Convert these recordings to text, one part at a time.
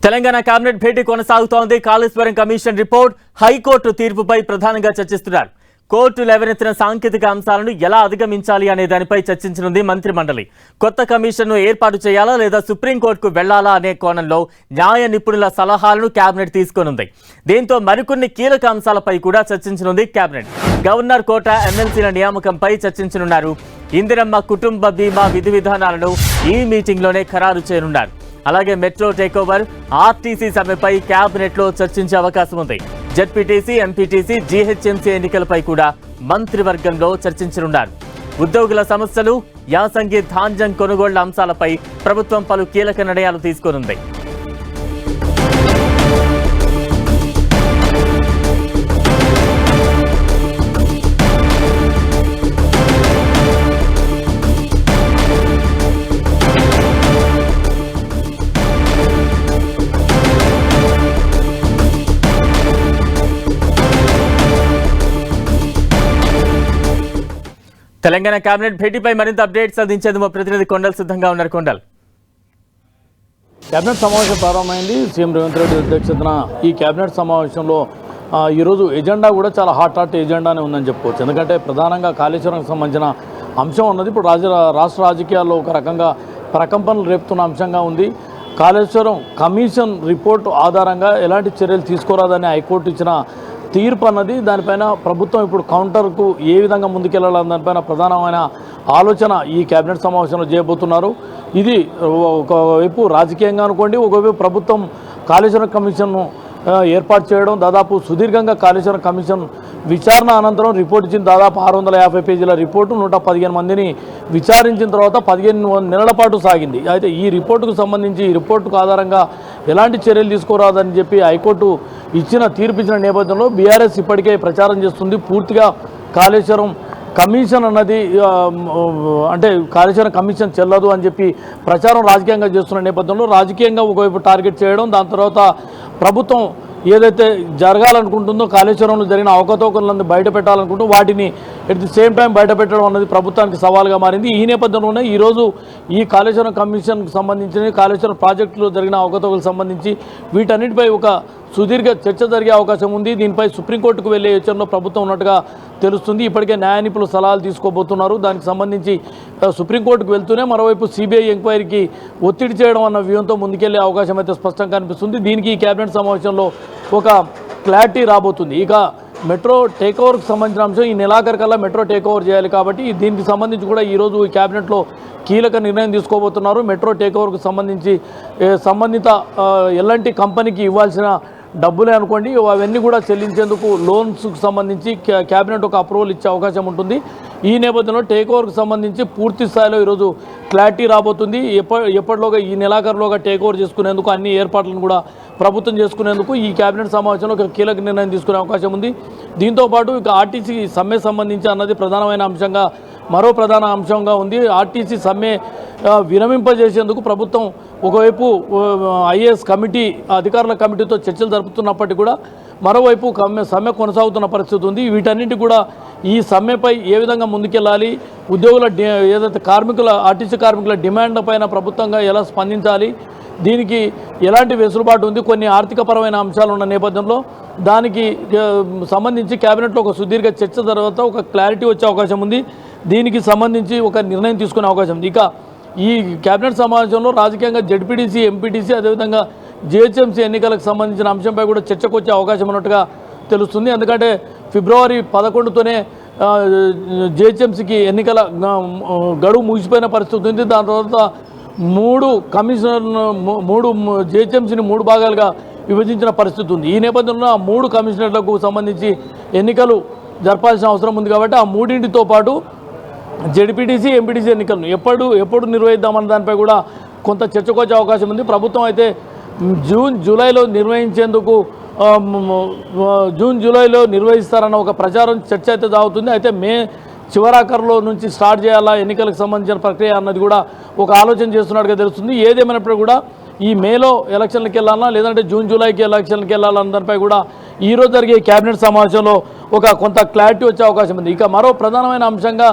Telangana cabinet భేటీ కొనసాగుతోంది. Kaleshwaram commission report, high court తీర్పుపై ప్రధానంగా చర్చిస్తున్నారు. కోర్టు లేవనెత్తిన సాంకేతిక అంశాలను ఎలా అధిగమించాలి అనే దానిపై చర్చించనుంది మంత్రి మండలి. కొత్త కమిషన్ను ఏర్పాటు చేయాలా లేదా సుప్రీంకోర్టుకు వెళ్లాలా అనే కోణంలో న్యాయ నిపుణుల సలహాలను కేబినెట్ తీసుకోనుంది. దీంతో మరికొన్ని కీలక అంశాలపై కూడా చర్చించనుంది కేబినెట్. గవర్నర్ కోట, ఎమ్మెల్సీల నియామకంపై చర్చించనున్నారు. ఇందిరమ్మ కుటుంబ బీమా విధి విధానాలను ఈ మీటింగ్లోనే ఖరారు చేయనున్నారు. అలాగే మెట్రో టేకోవర్, ఆర్టీసీ సమ్మెపై కేబినెట్ లో చర్చించే అవకాశం ఉంది. జెడ్పీటీసీ, ఎంపీటీసీ, జీహెచ్ఎంసీ ఎన్నికలపై కూడా మంత్రివర్గంలో చర్చించనున్నారు. ఉద్యోగుల సమస్యలు, యాసంగి ధాన్యం కొనుగోళ్ల అంశాలపై ప్రభుత్వం పలు కీలక నిర్ణయాలు తీసుకోనుంది. తెలంగాణ కేబినెట్ భేటీపై మరింత అప్డేట్స్ అందించేందుకు మా ప్రతినిధి కొండల్ సిద్ధంగా ఉన్నారు. కొండల్, కేబినెట్ సమావేశం ప్రారంభమైంది. సీఎం రేవంత్ రెడ్డి అధ్యక్షతన ఈ కేబినెట్ సమావేశంలో ఈరోజు ఎజెండా కూడా చాలా హాట్ ఎజెండానే ఉందని చెప్పుకోవచ్చు. ఎందుకంటే ప్రధానంగా కాళేశ్వరంకి సంబంధించిన అంశం ఉన్నది ఇప్పుడు రాష్ట్ర రాజకీయాల్లో ఒక రకంగా ప్రకంపనలు రేపుతున్న అంశంగా ఉంది. కాళేశ్వరం కమిషన్ రిపోర్టు ఆధారంగా ఎలాంటి చర్యలు తీసుకోరాదని హైకోర్టు ఇచ్చిన తీర్పు అన్నది, దానిపైన ప్రభుత్వం ఇప్పుడు కౌంటర్కు ఏ విధంగా ముందుకెళ్లాలని దానిపైన ప్రధానమైన ఆలోచన ఈ కేబినెట్ సమావేశంలో చేయబోతున్నారు. ఇది ఒకవైపు రాజకీయంగా అనుకోండి, ఒకవైపు ప్రభుత్వం కాళేశ్వరం కమిషన్ను ఏర్పాటు చేయడం, దాదాపు సుదీర్ఘంగా కాళేశ్వరం కమిషన్ విచారణ అనంతరం రిపోర్ట్ ఇచ్చిన దాదాపు 650 పేజీల రిపోర్టు 115 మందిని విచారించిన తర్వాత 15 నెలల పాటు సాగింది. అయితే ఈ రిపోర్టుకు సంబంధించి ఈ రిపోర్టుకు ఆధారంగా ఎలాంటి చర్యలు తీసుకోరాదని చెప్పి హైకోర్టు తీర్పు ఇచ్చిన నేపథ్యంలో బీఆర్ఎస్ ఇప్పటికే ప్రచారం చేస్తుంది. పూర్తిగా కాళేశ్వరం కమిషన్ అన్నది అంటే కాళేశ్వరం కమిషన్ చెల్లదు అని చెప్పి ప్రచారం రాజకీయంగా చేస్తున్న నేపథ్యంలో రాజకీయంగా ఒకవైపు టార్గెట్ చేయడం, దాని తర్వాత ప్రభుత్వం ఏదైతే జరగాలనుకుంటుందో కాళేశ్వరంలో జరిగిన అవకతవకలను బయట పెట్టాలనుకుంటూ వాటిని ఎట్ ది సేమ్ టైం బయట పెట్టడం అన్నది ప్రభుత్వానికి సవాల్గా మారింది. ఈ నేపథ్యంలోనే ఈరోజు ఈ కాళేశ్వరం కమిషన్కు సంబంధించిన కాళేశ్వరం ప్రాజెక్టులో జరిగిన అవకతవకలకు సంబంధించి వీటన్నిటిపై ఒక సుదీర్ఘ చర్చ జరిగే అవకాశం ఉంది. దీనిపై సుప్రీంకోర్టుకు వెళ్లే యోచనలో ప్రభుత్వం ఉన్నట్టుగా తెలుస్తుంది. ఇప్పటికే న్యాయ నిపుణులు సలహాలు తీసుకోబోతున్నారు. దానికి సంబంధించి సుప్రీంకోర్టుకు వెళ్తూనే మరోవైపు సిబిఐ ఎంక్వైరీకి ఒత్తిడి చేయడం అన్న వ్యూహంతో ముందుకెళ్లే అవకాశం అయితే స్పష్టంగా కనిపిస్తుంది. దీనికి ఈ కేబినెట్ సమావేశంలో ఒక క్లారిటీ రాబోతుంది. ఇక మెట్రో టేక్ ఓవర్కి సంబంధించిన అంశం ఈ నెలాఖరికల్లా మెట్రో టేక్ ఓవర్ చేయాలి కాబట్టి దీనికి సంబంధించి కూడా ఈరోజు ఈ కేబినెట్లో కీలక నిర్ణయం తీసుకోబోతున్నారు. మెట్రో టేక్ ఓవర్కి సంబంధించి సంబంధిత ఎల్ఎన్టీ కంపెనీకి ఇవ్వాల్సిన డబ్బులే అనుకోండి, అవన్నీ కూడా చెల్లించేందుకు లోన్స్కు సంబంధించి కేబినెట్ ఒక అప్రూవల్ ఇచ్చే అవకాశం ఉంటుంది. ఈ నేపథ్యంలో టేక్ ఓవర్కి సంబంధించి పూర్తి స్థాయిలో ఈరోజు క్లారిటీ రాబోతుంది. ఎప్పటిలోగా ఈ నెలాఖరులోగా టేక్ ఓవర్ చేసుకునేందుకు అన్ని ఏర్పాట్లను కూడా ప్రభుత్వం చేసుకునేందుకు ఈ కేబినెట్ సమావేశంలో ఒక కీలక నిర్ణయం తీసుకునే అవకాశం ఉంది. దీంతోపాటు ఇక ఆర్టీసీ సమ్మె సంబంధించి అన్నది ప్రధానమైన అంశంగా మరో ప్రధాన అంశంగా ఉంది. ఆర్టీసీ సమ్మె విరమింపజేసేందుకు ప్రభుత్వం ఒకవైపు ఐఏఎస్ కమిటీ అధికారుల కమిటీతో చర్చలు జరుపుతున్నప్పటికీ కూడా మరోవైపు సమ్మె కొనసాగుతున్న పరిస్థితి ఉంది. వీటన్నిటి కూడా ఈ సమ్మెపై ఏ విధంగా ముందుకెళ్ళాలి, ఉద్యోగుల ఏదైతే ఆర్టీసీ కార్మికుల డిమాండ్ల పైన ప్రభుత్వంగా ఎలా స్పందించాలి, దీనికి ఎలాంటి వెసులుబాటు ఉంది, కొన్ని ఆర్థికపరమైన అంశాలు ఉన్న నేపథ్యంలో దానికి సంబంధించి కేబినెట్లో ఒక సుదీర్ఘ చర్చ తర్వాత ఒక క్లారిటీ వచ్చే అవకాశం ఉంది. దీనికి సంబంధించి ఒక నిర్ణయం తీసుకునే అవకాశం ఉంది. ఇక ఈ కేబినెట్ సమావేశంలో రాజకీయంగా జెడ్పీటీసీ, ఎంపీటీసీ అదేవిధంగా జీహెచ్ఎంసీ ఎన్నికలకు సంబంధించిన అంశంపై కూడా చర్చకు వచ్చే అవకాశం ఉన్నట్టుగా తెలుస్తుంది. ఎందుకంటే ఫిబ్రవరి 11తోనే జీహెచ్ఎంసీకి ఎన్నికల గడువు ముగిసిపోయిన పరిస్థితి ఉంది. దాని తర్వాత 3 జీహెచ్ఎంసీని 3 భాగాలుగా విభజించిన పరిస్థితి ఉంది. ఈ నేపథ్యంలో ఆ 3 కమిషనర్లకు సంబంధించి ఎన్నికలు జరపాల్సిన అవసరం ఉంది. కాబట్టి ఆ మూడింటితో పాటు జెడ్పీటీసీ, ఎంపీటీసీ ఎన్నికలను ఎప్పుడు నిర్వహిద్దామన్న దానిపై కూడా కొంత చర్చకు వచ్చే అవకాశం ఉంది. ప్రభుత్వం అయితే జూలైలో నిర్వహిస్తారన్న ఒక ప్రచారం చర్చ అయితే సాగుతుంది. అయితే మే చివరాఖరులో నుంచి స్టార్ట్ చేయాలా ఎన్నికలకు సంబంధించిన ప్రక్రియ అన్నది కూడా ఒక ఆలోచన చేస్తున్నట్టుగా తెలుస్తుంది. ఏదేమైనప్పుడు కూడా ఈ మేలో ఎలక్షన్లకు వెళ్ళాలన్నా లేదంటే జూలైకి ఎలక్షన్లకు వెళ్ళాలన్న దానిపై కూడా ఈరోజు జరిగే కేబినెట్ సమావేశంలో కొంత క్లారిటీ వచ్చే అవకాశం ఉంది. ఇక మరో ప్రధానమైన అంశంగా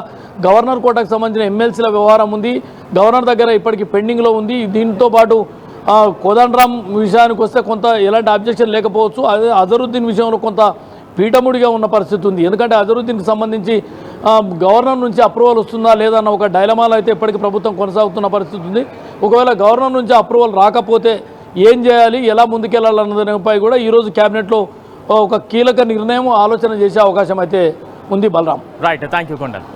గవర్నర్ కోటకు సంబంధించిన ఎమ్మెల్సీల వ్యవహారం ఉంది. గవర్నర్ దగ్గర ఇప్పటికీ పెండింగ్లో ఉంది. దీంతో పాటు కోదండరాం విషయానికి వస్తే కొంత ఎలాంటి అబ్జెక్షన్ లేకపోవచ్చు. అదే అజరుద్దీన్ విషయంలో కొంత పీఠముడిగా ఉన్న పరిస్థితి ఉంది. ఎందుకంటే అజరుద్దీన్కి సంబంధించి గవర్నర్ నుంచి అప్రూవల్ వస్తుందా లేదన్న ఒక డైలమాలో అయితే ఇప్పటికీ ప్రభుత్వం కొనసాగుతున్న పరిస్థితి ఉంది. ఒకవేళ గవర్నర్ నుంచి అప్రూవల్ రాకపోతే ఏం చేయాలి, ఎలా ముందుకెళ్లాలన్నదానిపై కూడా ఈరోజు క్యాబినెట్లో ఒక కీలక నిర్ణయం ఆలోచన చేసే అవకాశం అయితే ఉంది. Balram. Right, thank you Kondal.